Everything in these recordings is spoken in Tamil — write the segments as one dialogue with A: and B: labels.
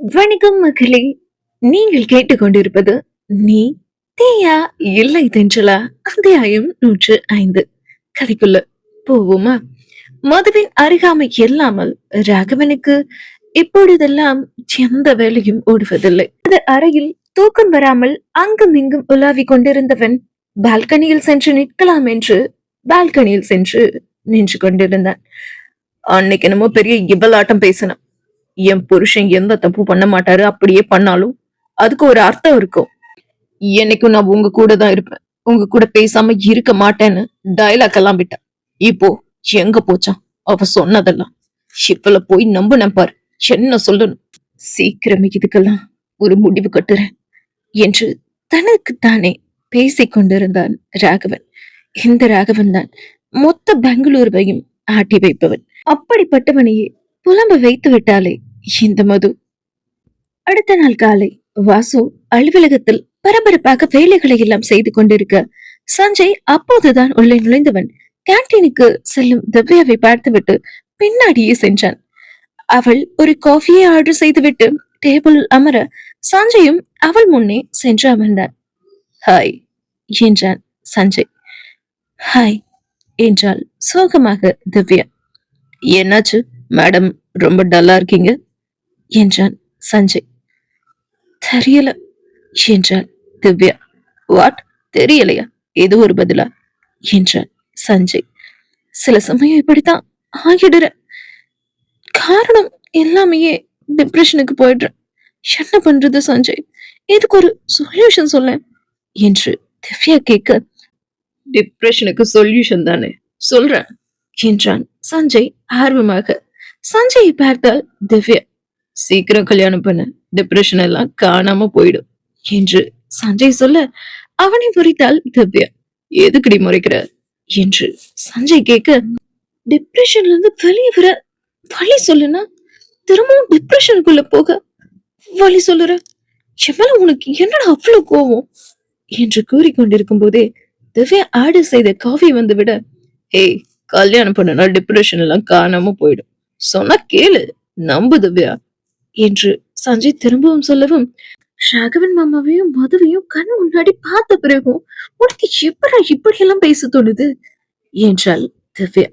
A: வணக்கம் மகளே. நீங்கள் கேட்டுக்கொண்டிருப்பது நீ தீயா இல்லை தென்றலா அத்தியாயம் 105. கதைக்குள்ள போவோமா? மதுவின் அருகாமை இல்லாமல் ராகவனுக்கு இப்பொழுதெல்லாம் எந்த வேலையும் ஓடுவதில்லை. அந்த அறையில் தூக்கம் வராமல் அங்கும் இங்கும் உலாவிக் கொண்டிருந்தவன் பால்கனியில் சென்று நிற்கலாம் என்று பால்கனியில் சென்று நின்று கொண்டிருந்தான். அன்னைக்கு என்னமோ பெரிய இவலாட்டம் பேசினான். என் புருஷன் எந்த தப்பு பண்ண மாட்டாரு, அப்படியே பண்ணாலும் அதுக்கு ஒரு அர்த்தம் இருக்கும். என்னைக்கும் நான் உங்க கூட தான் இருப்பேன், உங்க கூட பேசாம இருக்க மாட்டேன்னு டயலாக் எல்லாம் விட்டேன். இப்போ எங்க போச்சான் அவ சொன்னதெல்லாம்? ஷிப்ல போய் நம்புனேன் பாரு. என்ன சொல்லணும்? சீக்கிரமே இதுக்கெல்லாம் ஒரு முடிவு கட்டுறேன் என்று தனக்கு தானே பேசிக் கொண்டிருந்தான் ராகவன். இந்த ராகவன் தான் மொத்த பெங்களூருவையும் ஆட்டி வைப்பவன். அப்படிப்பட்டவனையே புலம்ப வைத்து விட்டாலே இந்த மது. அடுத்த நாள் காலை வாசு அலுவலகத்தில் பரபரப்பாக வேலைகளை எல்லாம் செய்து கொண்டிருக்க சஞ்சய் அப்போதுதான் உள்ளே நுழைந்தவன் கேன்டீனுக்கு செல்லும் திவ்யாவை பார்த்துவிட்டு பின்னாடியே சென்றான். அவள் ஒரு காஃபியை ஆர்டர் செய்துவிட்டு டேபிள் அமர சஞ்சயும் அவள் முன்னே சென்று அமர்ந்தான். ஹாய் என்றான் சஞ்சய். ஹாய் என்றாள் சோகமாக திவ்யா. என்னாச்சு மேடம், ரொம்ப டல்லா இருக்கீங்க என்றான் சஞ்சய். தெரியல என்றாள் திவ்யா. வாட், தெரியலையா? இது ஒரு பதிலா என்றான் சஞ்சய். சில சமயம் இப்படித்தான் ஆகிடுற. காரணம் எல்லாமே டிப்ரெஷனுக்கு போயிடுறேன். என்ன பண்றது சஞ்சய்? இதுக்கு ஒரு சொல்யூஷன் சொல்ல என்று திவ்யா கேட்க, டிப்ரெஷனுக்கு சொல்யூஷன் தானே சொல்றேன் என்றான் சஞ்சய் ஆர்வமாக. சஞ்சயை பார்த்தால் திவ்யா, சீக்கிரம் கல்யாணம் பண்ண, டிப்ரெஷன் எல்லாம் காணாம போயிடும் என்று சஞ்சய் சொல்ல அவனை முறைத்தாள் திவ்யா. எதுக்குடி முறைக்கிற என்று சஞ்சய் கேட்க, டிப்ரெஷன்ல இருந்து வெளியே வர வழி சொல்லுனா திரும்பவும் டிப்ரெஷனுக்குள்ள போக வழி சொல்லுற. எவ்வளவு உனக்கு என்னடா அவ்வளவு கோவம் என்று கூறிக்கொண்டிருக்கும் போதே திவ்யா ஆர்டர் செய்த காஃபி வந்து விட, ஏய், கல்யாணம் பண்ணனா டிப்ரெஷன் எல்லாம் காணாம போயிடும், சொன்னா கேளு, நம்பு திவ்யா என்று சஞ்சய் திரும்பவும் சொல்லவும், ராகவன் மாமாவையும் மதுவையும் கண் முன்னாடி பார்த்த பிறகும் உனக்கு எப்படா இப்படி எல்லாம் பேச தோணுது என்றாள் திவ்யா.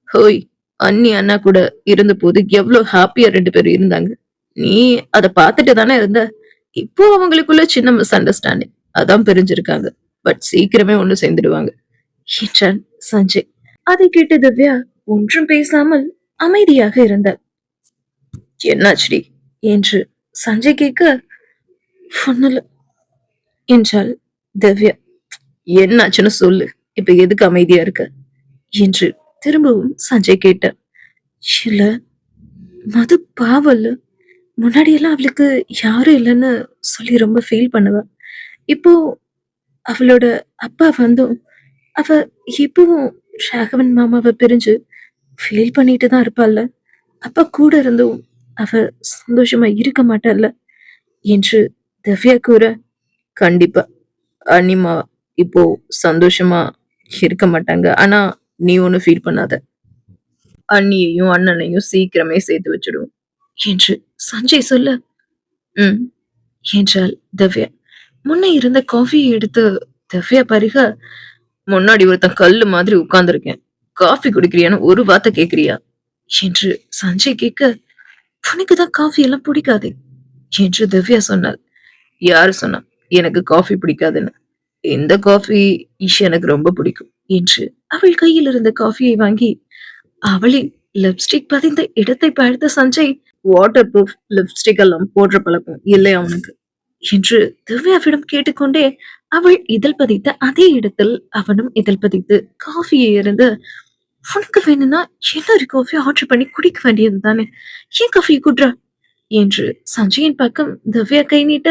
A: ஹோய், அண்ணி அண்ணா கூட இருந்த போது எவ்வளவு ஹாப்பியா ரெண்டு பேரும் இருந்தாங்க. நீ அதை பார்த்துட்டு தானே இருந்த. இப்போ அவங்களுக்குள்ள சின்ன மிஸ் அண்டர்ஸ்டாண்டிங், அதான் பிரிஞ்சிருக்காங்க. பட் சீக்கிரமே ஒண்ணு சேர்ந்துடுவாங்க என்றான் சஞ்சய். அதை கேட்ட திவ்யா ஒன்றும் பேசாமல் அமைதியாக இருந்தாள். என்னாச்சுடி என்று சஞ்சய் கேட்க, ஒண்ணுல என்றாள் திவ்யா. என்னாச்சுன்னு சொல்லு, இப்ப எதுக்கு அமைதியா இருக்க என்று திரும்பவும் சஞ்சய் கேட்டான். இல்ல, மது பாவல்ல. முன்னாடி எல்லாம் அவளுக்கு யாரும் இல்லைன்னு சொல்லி ரொம்ப ஃபீல் பண்ணுவா. இப்போ அவளோட அப்பா வந்தும் அவ இப்பவும் ராகவன் மாமாவை பிரிஞ்சு ஃபீல் பண்ணிட்டு தான் இருப்பாள்ல. அப்பா கூட இருந்தும் அவ சந்தோஷமா இருக்க மாட்டாள்ல என்று திவ்யா கூற, கண்டிப்பா அனிமா இப்போ சந்தோஷமா இருக்க மாட்டாங்க. ஆனா நீ ஒண்ணு ஃபீல் பண்ணாத, அண்ணியையும் அண்ணனையும் சீக்கிரமே சேர்த்து வச்சிடுவோம் என்று சஞ்சய் சொல்ல, ம் என்றாள் திவ்யா. முன்ன இருந்த காஃபியை எடுத்து திவ்யா பருக, முன்னாடி ஒருத்தன் கல்லு மாதிரி உட்கார்ந்துருக்கேன், காஃபி குடிக்கிறியான்னு ஒரு வார்த்தை கேக்குறியா என்று சஞ்சய் கேட்க, உனக்குதான் காஃபி எல்லாம் பிடிக்காதே என்று திவ்யா சொன்னாள். யாரு சொன்னா எனக்கு காஃபி பிடிக்காதுன்னு? இந்த காஃபி எனக்கு ரொம்ப பிடிக்கும் என்று அவள் கையில் இருந்த காஃபியை வாங்கி அவளின் லிப்ஸ்டிக் பதிந்த இடத்தை பார்த்த சஞ்சய், வாட்டர் ப்ரூஃப் லிப்ஸ்டிக் எல்லாம் போடுற பழக்கம் இல்லையா அவனுக்கு என்று திவ்யாவிடம் கேட்டுக்கொண்டே அவள் இதழ் பதித்த அதே இடத்தில் அவனும் இதழ் பதித்து காஃபியை இருந்து, உனக்கு வேணும்னா இன்னொரு காஃபி ஆர்டர் பண்ணி குடிக்க வேண்டியது தானே, ஏன் காஃபியை குடுறா என்று சஞ்சயின் பக்கம் திவ்யா கை நீட்ட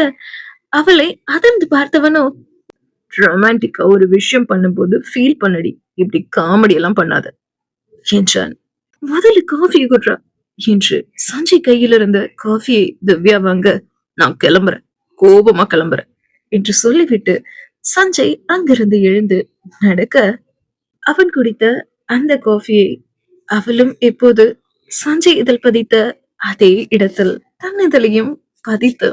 A: அவளை அதிர்ந்து பார்த்தவனோ, ரொமான்டிக்கா ஒரு விஷயம் பண்ணும்போது ஃபீல் பண்ணடி, இப்படி காமெடி எல்லாம் பண்ணாத என்றான். முதல்ல காஃபியை குடுறா என்று சஞ்சய் கையில் இருந்த காஃபியை திவ்யா வாங்க, நான் கிளம்புறேன், கோபமா கிளம்புறேன் என்று சொல்லிவிட்டு சஞ்சய் அங்கிருந்து எழுந்து நடக்க, அவன் குடித்த அந்த காஃபியை அவளும் இப்போது சஞ்சய் இதழ் பதித்த அதே இடத்தில் தன் இதழையும் பதித்து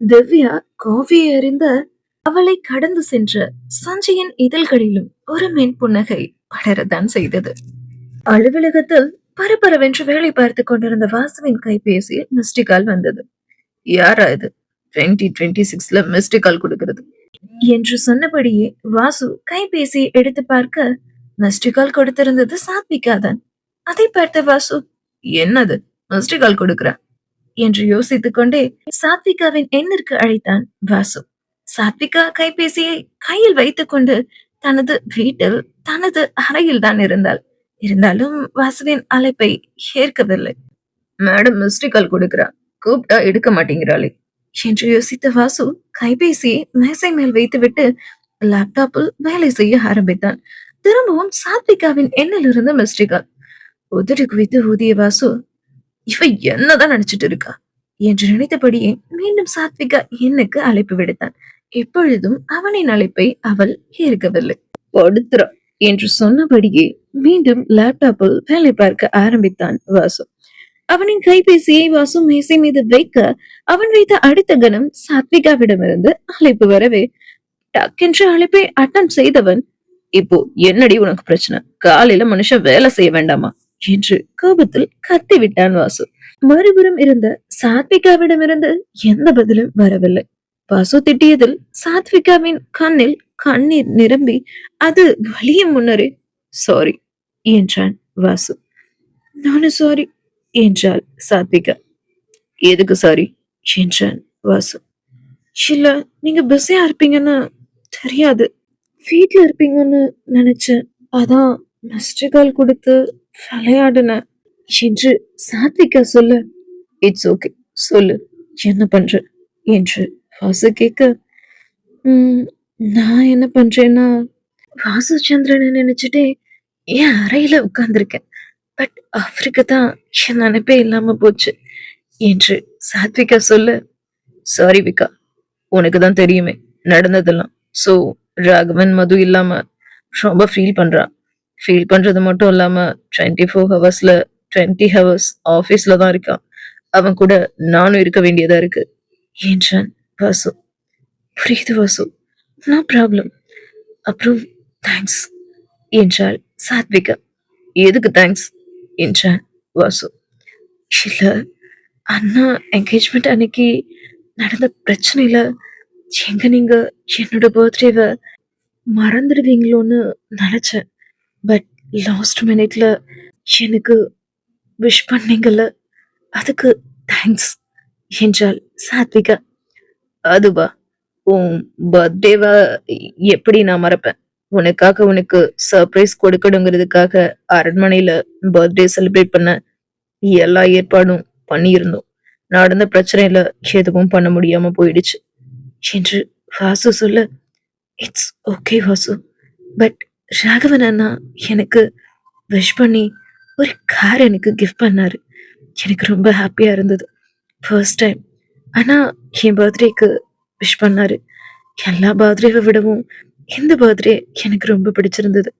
A: திவ்யா காஃபியை அறிந்த அவளை கடந்து சென்ற சஞ்சயின் இதழ்களிலும் ஒரு மென்புன்னகை படரத்தான் செய்தது. அலுவலகத்தில் பரபரவென்று வேலை பார்த்து கொண்டிருந்த வாசுவின் கைபேசியில் மிஸ்டு கால் வந்தது. யாரா இது 2026ல மிஸ்டு கால் கொடுக்கிறது என்று சொன்னபடியே வாசு கைபேசியை எடுத்து பார்க்க மிஸ்டு கால் கொடுத்திருந்தது சாத்விகா தான். அதை பார்த்த வாசு, என்னது மிஸ்டு கால் கொடுக்கிற என்று யோசித்துக் கொண்டே சாத்விகாவின் எண்ணிற்கு அழைத்தான் வாசு. சாத்விகா கைபேசியை கையில் வைத்துக் கொண்டு தனது வீட்டில் தனது அறையில் தான் இருந்தாள். இருந்தாலும் வாசுவின் அழைப்பை ஏற்கவில்லை. மேடம் மிஸ்டு கால் கொடுக்கிறா, கூப்பிட்டா எடுக்க மாட்டேங்கிறாளே என்று யோசித்த வாசு கைபேசியை மேசை மேல் வைத்துவிட்டு லேப்டாப்பில் வேலை செய்ய ஆரம்பித்தான். திரும்பவும் சாத்விகாவின் எண்ணிலிருந்து மிஸ்டு கால். உதறி குவித்து ஊதிய வாசு, இவ என்னதான் நினைச்சிட்டு இருக்கா என்று நினைத்தபடியே மீண்டும் சாத்விகா எண்ணுக்கு அழைப்பு விடுத்தான். எப்பொழுதும் அவனின் அழைப்பை அவள் ஏற்கவில்லை. படுத்துறா என்று சொன்னபடியே மீண்டும் லேப்டாப்பில் வேலை பார்க்க ஆரம்பித்தான் வாசு. அவனின் கைபேசியை வாசு மேசை மீது வைக்க அவன் வைத்த அடுத்த கணம் சாத்விகாவிடமிருந்து அழைப்பு வரவே டக்கென்று அழைப்பை அட்டன் செய்தவன், இப்போ என்னடி உனக்கு பிரச்சனை, காலையில மனுஷன் வேலை செய்ய வேண்டாமா என்று கோபத்தில் கத்திவிட்டான் வாசு. மறுபுறம் இருந்த சாத்விகாவிடமிருந்து எந்த பதிலும் வரவில்லை. வாசு திட்டியதில் சாத்விகாவின் கண்ணில் கண்ணீர் நிரம்பி அது வலியும் முன்னரே சாரி என்றான் வாசு. நானும் சாரி என்றாள் சாத்விகா. எதுக்கு சாரி என்றான் வாசு. இல்ல, நீங்க பிஸியா இருப்பீங்கன்னு தெரியாது, வீட்டுல இருப்பீங்கன்னு நினைச்சேன், அதான் மிஸ்டு கால் கொடுத்து விளையாடுன என்று சாத்விகா சொல்ல, இட்ஸ் ஓகே சொல்லு என்ன பண்ற என்று வாசு கேட்க, நான் என்ன பண்றேன்னா வாசு சந்திரனை நினைச்சிட்டே என் அறையில உட்கார்ந்துருக்கேன். பட் அவருக்கு தான் என் நினைப்பே இல்லாம போச்சு என்று சாத்விகா சொல்ல, சாரி விகா, உனக்கு தான் தெரியுமே நடந்ததெல்லாம். சோ ராகவன் மது இல்லாம ரொம்ப ஃபீல் பண்றான். ஃபீல் பண்றது மட்டும் இல்லாம 24 ஹவர்ஸ்ல 20 ஹவர்ஸ் ஆபீஸ்ல தான் இருக்கான். அவன் கூட நானும் இருக்க வேண்டியதா இருக்கு என்றான் வாசு. புரியுது வாசு, நோ ப்ராப்ளம். அப்புறம் தேங்க்ஸ் என்றாள் சாத்விகா. எதுக்கு தேங்க்ஸ் என்றான் வாசு. இல்ல, அண்ணா என்கேஜ்மெண்ட் அன்னைக்கு நடந்த பிரச்சனையில எங்க நீங்க என்னோட பர்த்டேவை மறந்துடுவீங்களோன்னு நினைச்சேன். பட் லாஸ்ட் மினிட்ல எனக்கு விஷ் பண்ணீங்கல்ல, அதுக்கு தேங்க்ஸ் என்றாள் சாத்விகா. அதுவா, உன் பர்த்டேவா எப்படி நான் மறப்பேன்? உனக்காக உனக்கு சர்ப்ரைஸ் கொடுக்கணுங்கிறதுக்காக அரண்மனையில பர்த்டே செலிப்ரேட் பண்ண எல்லா ஏற்பாடும் பண்ணியிருந்தோம். நடந்த பிரச்சனையில எதுவும் பண்ண முடியாம போயிடுச்சு என்று வாசு சொல்ல, it's okay Vasu, but Raghavan அண்ணா எனக்கு விஷ் பண்ணி ஒரு கார் எனக்கு கிஃப்ட் பண்ணாரு. எனக்கு ரொம்ப ஹாப்பியா இருந்தது. ஃபர்ஸ்ட் டைம் ஆனா என் பர்த்டேக்கு விஷ் பண்ணாரு. எல்லா பர்த்டேவை விடவும் இந்த பர்த்டே எனக்கு ரொம்ப பிடிச்சிருந்தது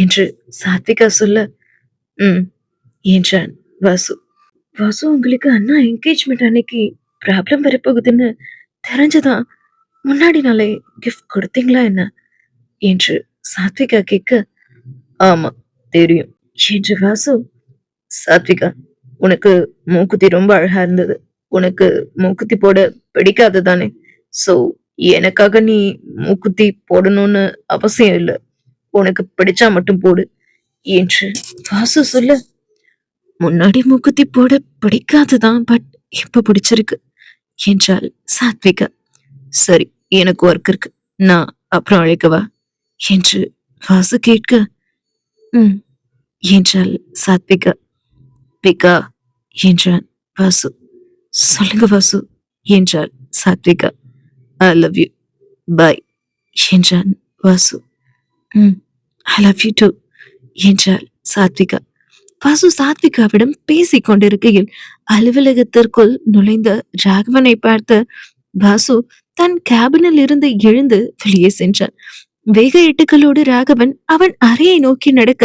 A: என்று சாத்விகா சொல்ல, என்றான் வாசு. வாசு, உங்களுக்கு அண்ணா என்கேஜ்மெண்ட் அன்னைக்கு ப்ராப்ளம் வரப்போகுதுன்னு தெரிஞ்சுதான் முன்னாடி நாளே கிஃப்ட் கொடுத்தீங்களா என்ன என்று சாத்விகா கேட்க, ஆமா தெரியும் என்று வாசு. சாத்விகா, உனக்கு மூக்குத்தி ரொம்ப அழகா இருந்தது. உனக்கு மூக்குத்தி போட பிடிக்காது தானே? சோ எனக்காக நீ மூக்குத்தி போடணும்னு அவசியம் இல்லை, உனக்கு பிடிச்சா மட்டும் போடு என்று வாசு சொல்ல, முன்னாடி மூக்குத்தி போட பிடிக்காதுதான், பட் இப்ப பிடிச்சிருக்கு என்றாள் சாத்விகா. சரி, எனக்கு ஒர்க் இருக்கு, நான் அப்புறம் அழைக்கவா என்று வாசு கேட்க, என்றாள் சாத்விகா. விகா என்றான் வாசு. சொல்லுங்க வாசு என்றாள் சாத்விகா. ஐ லவ் யூ, பாய் என்றான் Vasu. I love you too என்றாள் சாத்விகா. வாசு சாத்விகாவிடம் பேசிக் கொண்டிருக்கையில் அலுவலகத்திற்குள் நுழைந்த ராகவனை பார்த்த வாசு தன் கேபினில் இருந்து எழுந்து வெளியே சென்றான். வேக எட்டுக்களோடு ராகவன் அவன் அறையை நோக்கி நடக்க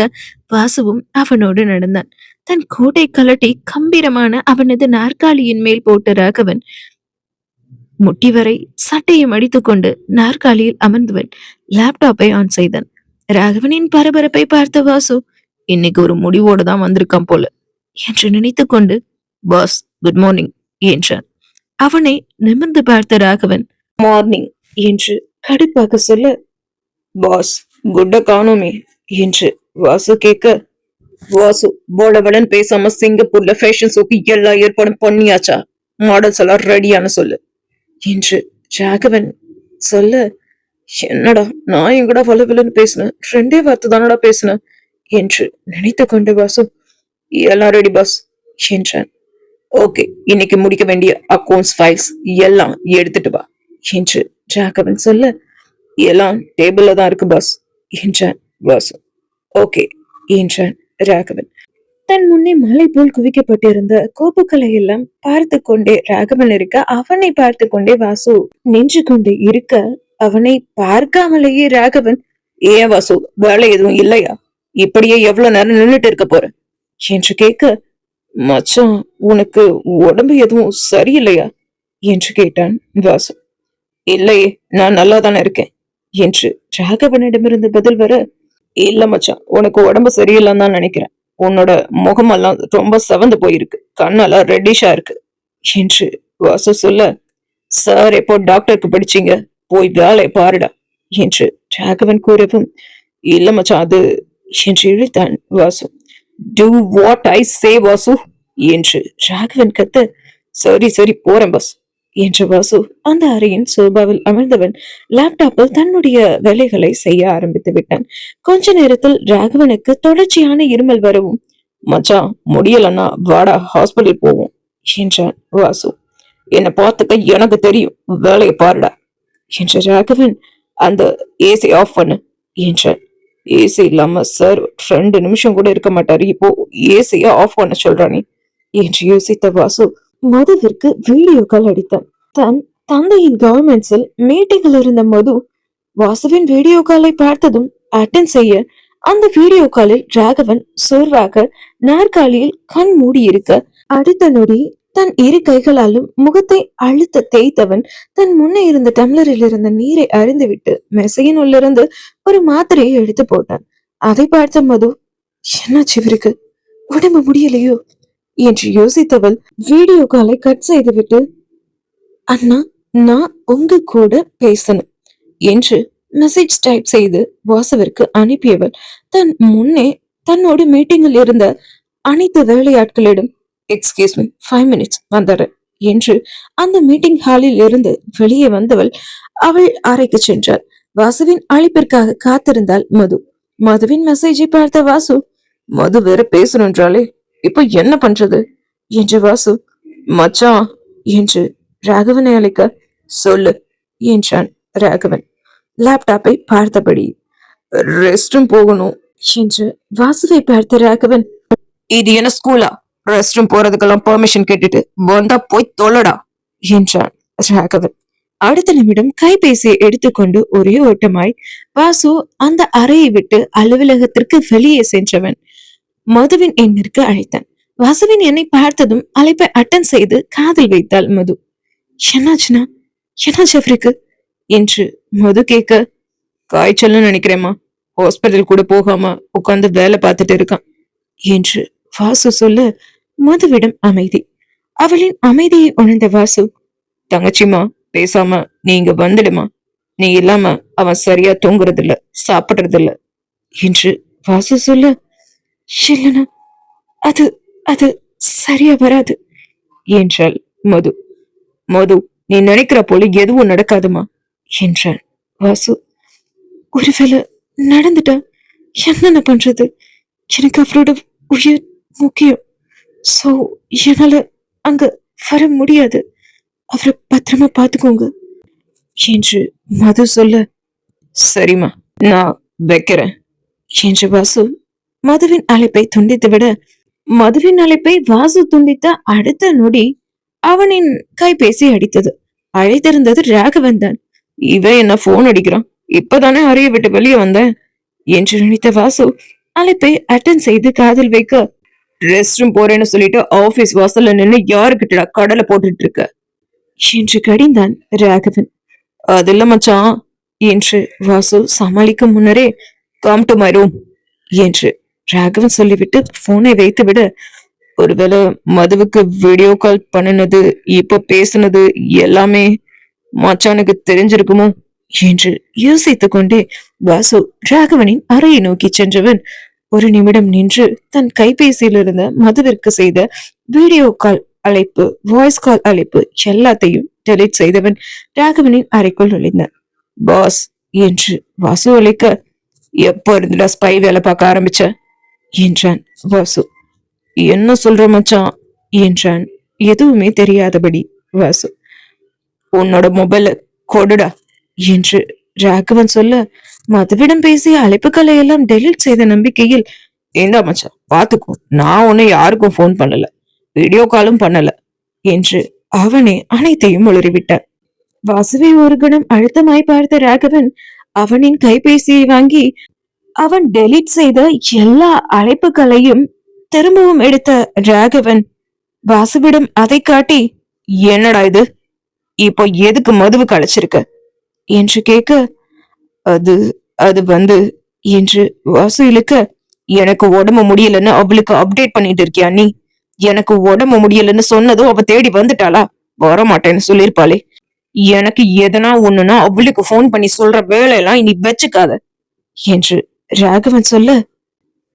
A: வாசுவும் அவனோடு நடந்தான். தன் கோட்டை கலட்டி கம்பீரமான அவனது நாற்காலியின் மேல் போட்ட ராகவன், முட்டி வரை சட்டையை மடித்துக் கொண்டு நாற்காலியில் அமர்ந்தவன் லேப்டாப்பை ஆன் செய்தான். ராகவனின் பரபரப்பை பார்த்த வாசு, இன்னைக்கு ஒரு முடிவோடு தான் வந்திருக்கான் போல என்று நினைத்துக் கொண்டு, பாஸ் குட் மார்னிங் என்றான். அவனை நிமிர்ந்து பார்த்த ராகவன், மார்னிங் என்று கடுப்பாக சொல்ல, பாஸ் குட்ட காணோமே என்று வாசு கேட்க, வாசு போடவடன் பேசாம சிங்கப்பூர்ல ஃபேஷன் ஷோக்கு எல்லா ஏற்பாடும் பண்ணியாச்சா, மாடல்ஸ் எல்லாம் ரெடியான சொல்லு என்று ராகவன் சொல்ல, என்னடா நான் எங்கடா வலுவிலன்னு பேசினேன், 2 வார்த்தை தானடா பேசினேன் என்று நினைத்து கொண்டு வாசு, எல்லாம் ரெடி பாஸ் என்றான். ஓகே, இன்னைக்கு முடிக்க வேண்டிய அக்கௌண்ட்ஸ் ஃபைல்ஸ் எல்லாம் எடுத்துட்டு வா என்று ராகவன் சொல்ல, எல்லாம் டேபிள்ல தான் இருக்கு பாஸ் என்றான் வாசு. ஓகே என்றான் ராகவன். தன் முன்னே மலை போல் குவிக்கப்பட்டிருந்த கோப்புக்களை எல்லாம் பார்த்து கொண்டே ராகவன் இருக்க, அவனை பார்த்து கொண்டே வாசு நின்று கொண்டே இருக்க, அவனை பார்க்காமலேயே ராகவன், ஏன் வாசு வேலை எதுவும் இல்லையா, இப்படியே எவ்வளவு நேரம் நின்னுட்டு இருக்க போற என்று கேட்க, மச்சான் உனக்கு உடம்பு எதுவும் சரியில்லையா என்று கேட்டான் வாசு. இல்லையே, நான் நல்லா தானே இருக்கேன் என்று ராகவனிடமிருந்து பதில் வர, இல்ல மச்சான் உனக்கு உடம்பு சரியில்லைன்னு தான் நினைக்கிறேன், உன்னோட முகமெல்லாம் ரொம்ப செவந்து போயிருக்கு, கண்ணெல்லாம் ரெட்டிஷா இருக்கு என்று வாசு சொல்ல, சார் எப்போ டாக்டருக்கு படிச்சீங்க, போய் வேலையை பாருடா என்று ராகவன் கூறவும், இல்ல மச்சான் அது என்று இழுத்தான் வாசு. டூ வாட் ஐ சே வாசு என்று ராகவன் கத்த, சரி சரி போறேன் பஸ் என்று வாசு அந்த அறையின் சோபாவில் அமர்ந்தவன் லேப்டாப்பில் தன்னுடைய வேலைகளை செய்ய ஆரம்பித்து விட்டான். கொஞ்ச நேரத்தில் ராகவனுக்கு தொடர்ச்சியான இருமல் வரவும், மச்சான் முடியலன்னா வாடா ஹாஸ்பிட்டல் போவோம் என்றான் வாசு. என்னை பார்த்துக்க எனக்கு தெரியும், வேலையை பாருடா என்ற ராகவன், அந்த ஏசி ஆஃப் பண்ணு என்றான். ஏசி இல்லாம சார் 2 நிமிஷம் கூட இருக்க மாட்டாரு, இப்போ ஏசிய ஆஃப் பண்ண சொல்றானே என்று யோசித்த வாசு மதுவிற்கு வீடியோ கால் அடித்தான். தன் தந்தையின் கவர்மெண்ட்ஸில் மீட்டிங்கில் இருந்த மது வாசுவின் வீடியோ காலை பார்த்ததும் அட்டன் செய்ய, அந்த வீடியோ காலில் ராகவன் சோர்வாக நாற்காலியில் கண் மூடி இருக்க, அடுத்த நொடி தன் 2 கைகளாலும் முகத்தை அழுத்த தேய்த்தவன் தன் முன்னே இருந்த டம்ளரில் இருந்த நீரை அருந்துவிட்டு மெசையின் உள்ளிருந்து ஒரு மாத்திரையை எடுத்து போட்டான். அதை பார்த்த மது, என்னாச்சு இவருக்கு, உடம்பு முடியலையோ என்று யோசித்தவள் வீடியோ காலை கட் செய்துவிட்டு, அண்ணா நான் உங்க கூட பேசணும் என்று மெசேஜ் டைப் செய்து வாசுவிற்கு அனுப்பியவள் தன் முன்னே தன்னோடு மீட்டிங்கில் இருந்த அனைத்து வேலையாட்களிடம், எக்ஸ்கியூஸ் மீ 5 மினிட்ஸ் வந்தாரு என்று அந்த மீட்டிங் ஹாலில் இருந்து வெளியே வந்தவள் அவள் அறைக்கு சென்றாள். வாசுவின் அழைப்பிற்காக காத்திருந்தாள் மது. மதுவின் மெசேஜை பார்த்த வாசு, மது வேற பேசணுன்றாலே, இப்போ என்ன பண்றது என்று வாசு, மச்சான் என்று ராகவனை அழைக்க, சொல்லு என்றான் ராகவன் லேப்டாப்பை பார்த்தபடி. ரெஸ்ட் ரூம் போகணும் என்று வாசுவை பார்த்த ராகவன், இது என்ன ஸ்கூலா, ரெஸ்ட் ரூம் போறதுக்கெல்லாம் பெர்மிஷன் கேட்டுட்டு வந்தா போய் தொல்லடா என்றான் ராகவன். அடுத்த நிமிடம் கைபேசியை எடுத்துக்கொண்டு ஒரே ஓட்டமாய் வாசு அந்த அறையை விட்டு அலுவலகத்திற்கு வெளியே சென்றவன் மதுவின் எண்ணிற்கு அழைத்தான். வாசுவின் எண்ணை பார்த்ததும் அழைப்பை அட்டன் செய்து காதில் வைத்தாள் மது. என்னாச்சுனா, என்னாச்சு அவருக்கு என்று மது கேட்க, காய்ச்சல்னு நினைக்கிறேம்மா, ஹாஸ்பிட்டல் கூட போகாம உட்கார்ந்து வேலை பார்த்துட்டு இருக்கான் என்று வாசு சொல்ல, மதுவிடம் அமைதி. அவளின் அமைதியை உணர்ந்த வாசு, தங்கச்சிமா பேசாம நீங்க வந்துடுமா, நீ இல்லாம அவன் சரியா தூங்குறது இல்ல, சாப்பிடுறது இல்ல என்று வாசு சொல்ல, இல்லனா அது அது சரியா வராது என்றாள் மது. மது நீ நினைக்கிற போல எதுவும் நடக்காதுமா என்றான் வாசு. ஒருவேளை நடந்துட்டா என்ன பண்றது, எனக்கு அவரோட உயிர் முக்கியம், சோ என்னால அங்க வர முடியாது, அவரை பத்திரமா பாத்துக்கோங்க என்று மது சொல்ல, சரிம்மா நான் வைக்கிறேன் என்று வாசு மதுவின் அழைப்பை துண்டித்து விட, மதுவின் அழைப்பை வாசு துண்டித்த அடுத்த நொடி அவனின் கைபேசி அடித்தது. அழைத்திருந்தது ராகவன் தான். இவன் என்ன போன் அடிக்கிறான், இப்பதானே அறையை விட்டு வெளியே வந்தேன் என்று நினைத்த வாசு அழைப்பை அட்டன் செய்து காதில் வைக்க, ரெஸ்ட் ரூம் போறேன்னு சொல்லிட்டு ஆபீஸ் வாசல்ல நின்று யாருக்கிட்ட கடலை போட்டுட்டு இருக்க என்று கடிந்தான் ராகவன். அது இல்ல மச்சான் என்று வாசு சமாளிக்க முன்னரே, கம் டு மை ரூம் என்று ராகவன் சொல்லிவிட்டு போனை வைத்துவிட, ஒருவேளை மதுவுக்கு வீடியோ கால் பண்ணினது, இப்ப பேசுனது எல்லாமே மச்சானுக்கு தெரிஞ்சிருக்குமோ என்று யோசித்துக் கொண்டே வாசு ராகவனின் அறையை நோக்கி சென்றவன் ஒரு நிமிடம் நின்று தன் கைபேசியில் இருந்த மதுவிற்கு செய்த வீடியோ கால் அழைப்பு, வாய்ஸ் கால் அழைப்பு எல்லாத்தையும் டெலிட் செய்தவன் ராகவனின் அறைக்குள் நுழைந்தான். பாஸ் என்று வாசு அழைக்க, எப்போ இருந்துடா ஸ்பை வேலை பார்க்க ஆரம்பிச்ச என்றான் வாசு. என்ன சொல்ற மச்சான் என்றான் எதுவுமே தெரியாதபடி வாசு. உன்னோட மொபைல கொடுடா என்று ராகவன் சொல்ல, மதுவிடம் பேசிய அழைப்புகளை எல்லாம் டெலிட் செய்த நம்பிக்கையில், ஏண்டா மச்சான் பாத்துக்கோ, நான் உன்னை யாருக்கும் போன் பண்ணல, வீடியோ காலும் பண்ணல என்று அவனே அனைத்தையும் உளறிவிட்டான். வாசுவை ஒரு கணம் அழுத்தமாய் பார்த்த ராகவன் அவனின் கைபேசியை வாங்கி அவன் டெலிட் செய்த எல்லா அழைப்புகளையும் திரும்பவும் எடுத்த ராகவன் வாசுவிடம் அதை காட்டி, என்னடா இது, இப்போ எதுக்கு மதுவுக்கு அழைச்சிருக்க என்று கேட்க, அது அது வந்து என்று வாசு இழுக்க, எனக்கு உடம்பு முடியலன்னு அவளுக்கு அப்டேட் பண்ணிட்டு இருக்கியா நீ? எனக்கு உடம்பு முடியலன்னு சொன்னதும் அவ தேடி வந்துட்டாளா? வரமாட்டேன்னு சொல்லிருப்பாளே. எனக்கு எதனா ஒண்ணுன்னா அவளுக்கு போன் பண்ணி சொல்ற வேலையெல்லாம் இனி வச்சுக்காத என்று ராகவன் சொல்ல,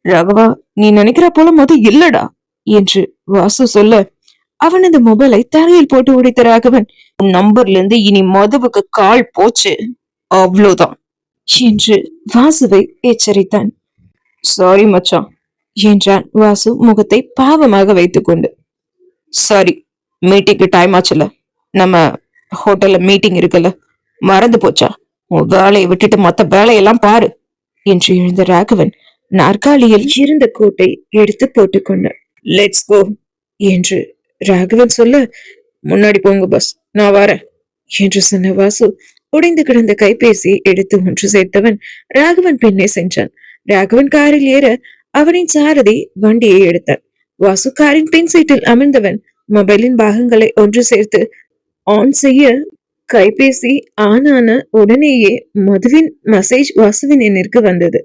A: ராகவா நீ நினைக்கிற போல மது இல்லடா என்று வாசு சொல்ல, அவனது மொபைலை தரையில் போட்டு உடைத்த ராகவன், உன் நம்பர்ல இருந்து இனி மதுவுக்கு கால் போச்சு அவ்வளவுதான் என்று வாசுவை எச்சரித்தான். சாரி மச்சான் என்றான் வாசு முகத்தை பாவமாக வைத்துக் கொண்டு. சாரி, மீட்டிங்க்கு டைம் ஆச்சுல, நம்ம ஹோட்டல்ல மீட்டிங் இருக்குல்ல, மறந்து போச்சா? உன் வேலையை விட்டுட்டு மத்த வேலையெல்லாம் பாரு என்று எழுந்த ராகவன் நாற்காலியில் இருந்த கோட்டை எடுத்து போட்டுக்கொண்டான். லெட்ஸ் கோ என்று ராகவன் சொல்ல, முன்னாடி போங்க பஸ், நான் வரேன் என்று சொன்ன வாசு உடைந்து கிடந்த கைபேசியை எடுத்து ஒன்று சேர்த்தவன் ராகவன் பின்னே சென்றான். ராகவன் காரில் ஏற அவனின் சாரதி வண்டியை எடுத்தான். வாசு காரின் பின் சீட்டில் அமர்ந்தவன் மொபைலின் பாகங்களை ஒன்று சேர்த்து ஆன் செய்ய, கைபேசி ஆன் ஆன உடனேயே மதுவின் மெசேஜ் வாசுவின் எண்ணிற்கு வந்தது.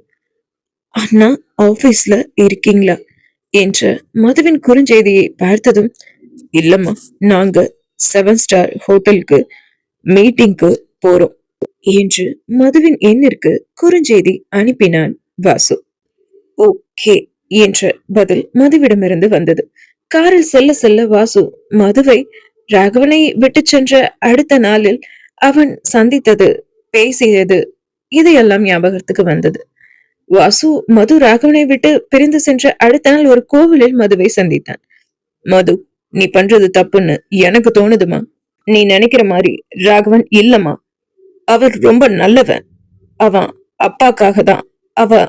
A: அண்ணா ஆபீஸ்ல இருக்கீங்களா என்ற மதுவின் குறுஞ்செய்தியை பார்த்ததும், இல்லம்மா, நாங்க 7 ஸ்டார் ஹோட்டலுக்கு மீட்டிங்க்கு போறோம் என்று மதுவின் எண்ணிற்கு குறுஞ்செய்தி அனுப்பினான் வாசு. ஓகே என்ற பதில் மதுவிடமிருந்து வந்தது. காரில் செல்ல செல்ல வாசு மதுவை ராகவனை விட்டு சென்ற அடுத்த நாளில் அவன் சந்தித்தது, பேசியது, இதையெல்லாம் ஞாபகத்துக்கு வந்தது. வாசு மது ராகவனை விட்டு பிரிந்து சென்ற அடுத்த நாள் ஒரு கோவிலில் மதுவை சந்தித்தான். மது, நீ பண்றது தப்புன்னு எனக்கு தோணுதுமா. நீ நினைக்கிற மாதிரி ராகவன் இல்லம்மா. அவர் ரொம்ப நல்லவன். அவன் அப்பாக்காக தான் அவ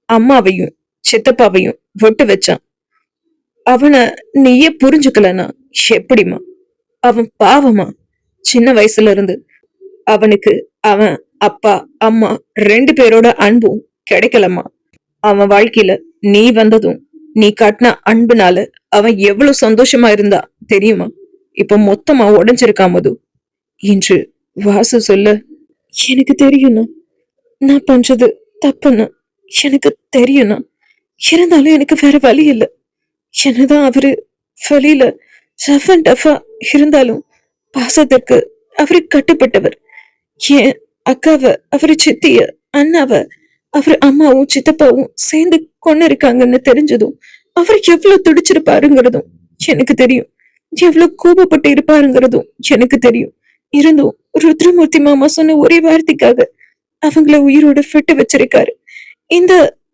A: அம்மாவையும் சித்தப்பாவையும் விட்டு வச்சான். அவனை நீயே புரிஞ்சுக்கலனா எப்படிமா? அவன் பாவமா. சின்ன வயசுல இருந்து அவனுக்கு அவன் அப்பா அம்மா 2 பேரோட அன்பும் கிடைக்கலம்மா. அவன் வாழ்க்கையில நீ வந்ததும் நீ காட்டின அன்புனால அவன் எவ்வளவு சந்தோஷமா இருந்தா தெரியுமா? இப்ப மொத்தமா உடைஞ்சிருக்கா மது என்று வாசு சொல்ல, எனக்கு தெரியும்னா நான் பண்றது தப்புன்னா எனக்கு தெரியும்னா, இருந்தாலும் எனக்கு வேற வழி இல்லை. என்னதான் அவரு வழியில ரஃப் அண்ட் டஃபா இருந்தாலும் பாசத்திற்கு அவரு கட்டுப்பட்டவர். ஏன் அக்காவ, அவரு சித்திய, அண்ணாவ அவர் அம்மாவும் சித்தப்பாவும் சேர்ந்து கொண்டு இருக்காங்கன்னு தெரிஞ்சதும் அவர் எவ்வளவு துடிச்சிருப்பாருங்கிறதும் எனக்கு தெரியும். எவ்வளவு கோபப்பட்டு இருப்பாருங்கிறதும் எனக்கு தெரியும். இருந்தும் ருத்ரமூர்த்தி மாமா சொன்ன ஒரே வார்த்தைக்காக அவங்கள உயிரோட விட்டு வச்சிருக்காரு. இந்த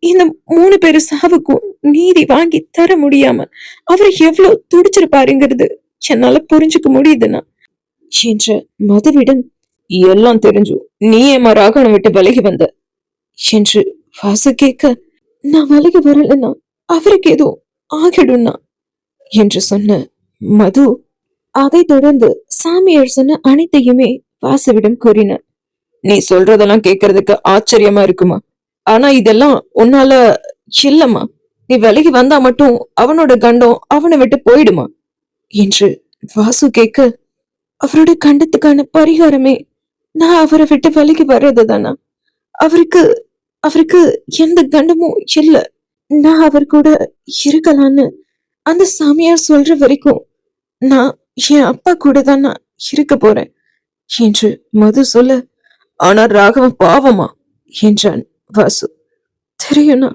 A: இந்த 3 பேரு சாவுக்கும் நீதி வாங்கி தர முடியாம அவர் எவ்வளவு துடிச்சிருப்பாருங்கிறது என்னால புரிஞ்சுக்க முடியுதுன்னா என்ற மதுவிடம், எல்லாம் தெரிஞ்சும் நீ ஏமா ராகவனை விட்டு விலகி வந்த என்று வாசு கேட்க, நான் விலகி வரலன்னா அவருக்கு ஏதோ ஆகிடும்னா என்று சொன்ன மது அதை தொடர்ந்து சாமியார் சொன்ன அனைத்தையுமே வாசுவிடம் கூறினார். நீ சொல்றதெல்லாம் கேட்கறதுக்கு ஆச்சரியமா இருக்குமா? ஆனா இதெல்லாம் உன்னால இல்லம்மா. நீ விலகி வந்தா மட்டும் அவனோட கண்டம் அவனை விட்டு போயிடுமா என்று வாசு கேட்க, அவருடைய கண்டத்துக்கான பரிகாரமே நான் அவரை விட்டு விலகி வர்றது தானா? அவருக்கு அவருக்கு எந்த கண்டமும் இல்ல. நான் அவர் கூட இருக்கலான்னு அந்த சாமியார் சொல்ற வரைக்கும் நான் என் அப்பா கூட தான் நான் இருக்க போறேன் என்று மது சொல்ல, ஆனா ராகவன் பாவமா என்றான் வாசு. தெரியும்னா,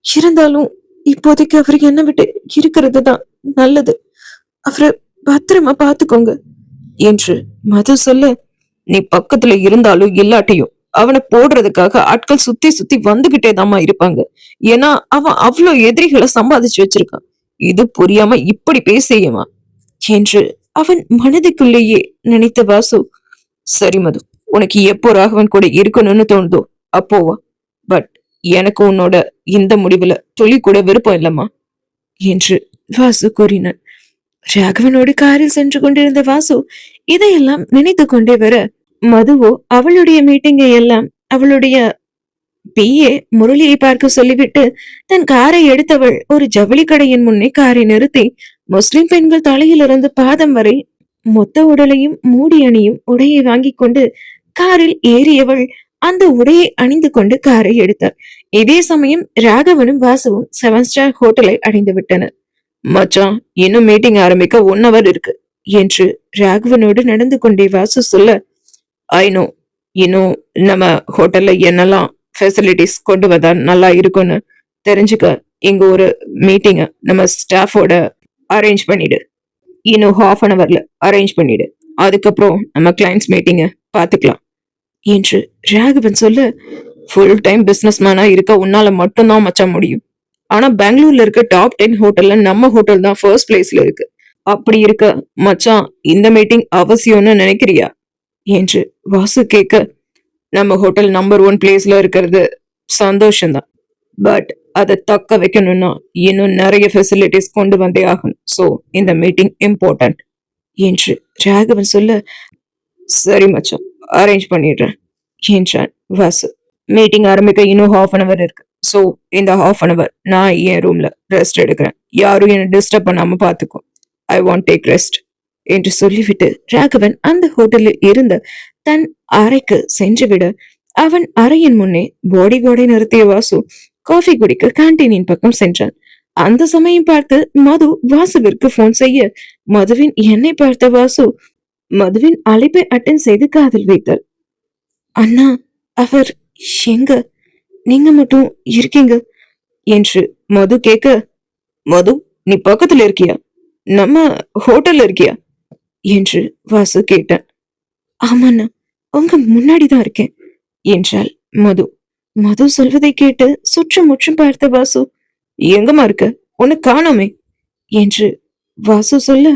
A: இருந்தாலும் இப்போதைக்கு அவரு என்ன விட்டு இருக்கிறது தான் நல்லது. அவரை பத்திரமா பாத்துக்கோங்க என்று மது சொல்ல, நீ பக்கத்துல இருந்தாலும் இல்லாட்டியும் அவனை போடுறதுக்காக ஆட்கள் சுத்தி சுத்தி வந்துகிட்டே தாமா இருப்பாங்க. ஏன்னா அவன் அவ்வளவு எதிரிகளை சம்பாதிச்சு வச்சிருக்கான். இது புரியாம இப்படி பேசியமா என்று அவன் மனதுக்குள்ளேயே நினைத்த வாசு, சரி மது, உனக்கு எப்போ ராகவன் கூட இருக்கணும்னு தோணுதோ அப்போவா. பட் எனக்கு உன்னோட இந்த முடிவுல துளி கூட விருப்பம் இல்லம்மா என்று வாசு கூறினான். ராகவனோடு காரில் சென்று கொண்டிருந்த வாசு இதையெல்லாம் நினைத்து கொண்டே வர, மதுவோ அவளுடைய மீட்டிங்கை எல்லாம் அவளுடைய பிஏ முரளியை பார்க்க சொல்லிவிட்டு தன் காரை எடுத்தவள் ஒரு ஜவுளி கடையின் முன்னே காரை நிறுத்தி முஸ்லிம் பெண்கள் தலையிலிருந்து பாதம் வரை மொத்த உடலையும் மூடி அணியும் உடையை வாங்கி கொண்டு காரில் ஏறியவள் அந்த உடையை அணிந்து கொண்டு காரை எடுத்தார். இதே சமயம் ராகவனும் வாசுவும் 7 ஸ்டார் ஹோட்டலை அடைந்து விட்டனர். மச்சான், இன்னும் மீட்டிங் ஆரம்பிக்க 1 ஹவர் இருக்கு என்று ராகவனோடு நடந்து கொண்டே வாசு சொல்ல, ஐ நோ, இன்னும் நம்ம ஹோட்டல்ல என்னெல்லாம் ஃபெசிலிட்டிஸ் கொண்டு வந்தா நல்லா இருக்கும்னு தெரிஞ்சுக்க இங்க ஒரு மீட்டிங்க நம்ம ஸ்டாஃபோட அரேஞ்ச் பண்ணிடு. இன்னும் ½ ஹவர்ல அரேஞ்ச் பண்ணிடு. அதுக்கப்புறம் நம்ம கிளைண்ட்ஸ் மீட்டிங்க பாத்துக்கலாம் என்று ராகவன் சொல்ல, ஃபுல் டைம் பிசினஸ் மேனா இருக்க உன்னால மட்டும்தான் மச்சான் முடியும். ஆனா பெங்களூர்ல இருக்க டாப் 10 ஹோட்டல்ல நம்ம ஹோட்டல் தான் ஃபர்ஸ்ட் பிளேஸ்ல இருக்கு. அப்படி இருக்க மச்சான் இந்த மீட்டிங் அவசியம்னு நினைக்கிறியா என்று வாசு கேட்க, நம்ம ஹோட்டல் நம்பர் 1 பிளேஸ்ல இருக்கிறது சந்தோஷம்தான். பட் அதை தக்க வைக்கணும்னா இன்னும் நிறைய ஃபெசிலிட்டிஸ் கொண்டு வந்தே ஆகணும். சோ இந்த மீட்டிங் இம்பார்ட்டன்ட் என்று ராகவன் சொல்ல, சரி மச்சான், அரேஞ்ச் பண்ணிடுறேன் என்றான் வாசு. மீட்டிங் ஆரம்பிக்க இன்னும் ½ ஹவர் இருக்கு. சோ இந்த ½ ஹவர் நான் என் ரூம்ல ரெஸ்ட் எடுக்கிறேன். யாரும் என்ன டிஸ்டர்ப் பண்ணாம பாத்துக்கோ. ஐ வாண்ட் டேக் ரெஸ்ட் என்று சொல்லிவிட்டு ராகவன் அந்த ஹோட்டலில் இருந்த தன் அறைக்கு சென்றுவிட, அவன் அறையின் முன்னே பாடி கார்டை நிறுத்திய வாசு காஃபி குடிக்க கேன்டீனின் பக்கம் சென்றான். அந்த சமயம் பார்த்து மது வாசுவிற்கு போன் செய்ய, மதுவின் எண்ணை பார்த்த வாசு மதுவின் அழைப்பை அட்டன் செய்து காதில் வைத்தாள். அண்ணா, அவர் எங்க? நீங்க மட்டும் இருக்கீங்க என்று மது கேட்க, மது, நீ பக்கத்துல இருக்கியா? நம்ம ஹோட்டல்ல இருக்கியா என்று வாசு கேட்டான். ஆமாண்ணா, உங்க முன்னாடிதான் இருக்கேன் என்றாள் மது. மது சொல்வதை கேட்டு சுற்றும் முற்றும் பார்த்த வாசு, எங்கம்மா இருக்க? உன்னை காணோமே என்று வாசு சொல்ல,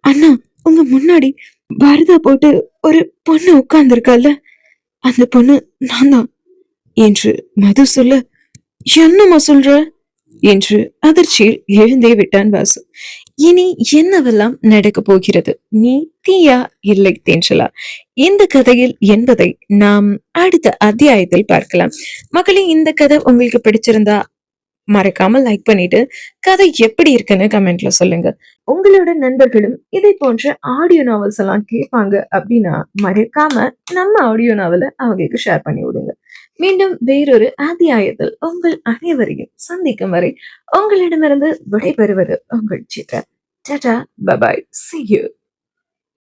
A: அண்ணா, உங்க முன்னாடி பரதா போட்டு ஒரு பொண்ணு உட்கார்ந்துருக்கல்ல, அந்த பொண்ணு நான் தான் என்று மது சொல்ல, என்னம்மா சொல்ற என்று அதிர்ச்சியில் எழுந்தே விட்டான் வாசு. இனி என்னவெல்லாம் நடக்க போகிறது? நீ தீயா இல்லை தென்றலா? இந்த கதையில் என்பதை நாம் அடுத்த அத்தியாயத்தில் பார்க்கலாம். மக்களே, இந்த கதை உங்களுக்கு பிடிச்சிருந்தா மறக்காம லைக் பண்ணிட்டு கதை எப்படி இருக்குன்னு கமெண்ட்ல சொல்லுங்க. உங்களோட நண்பர்களும் இதை போன்ற ஆடியோ நாவல்ஸ் எல்லாம் கேட்பாங்க அப்படின்னா மறக்காம நம்ம ஆடியோ நாவலை அவங்களுக்கு ஷேர் பண்ணி விடுங்க. மீண்டும் வேறொரு அத்தியாயத்தில் உங்கள் அனைவரையும் சந்திக்கும் வரை உங்களிடமிருந்து விடைபெறுவது உங்கள் Chitra. Tata, bye bye, see you.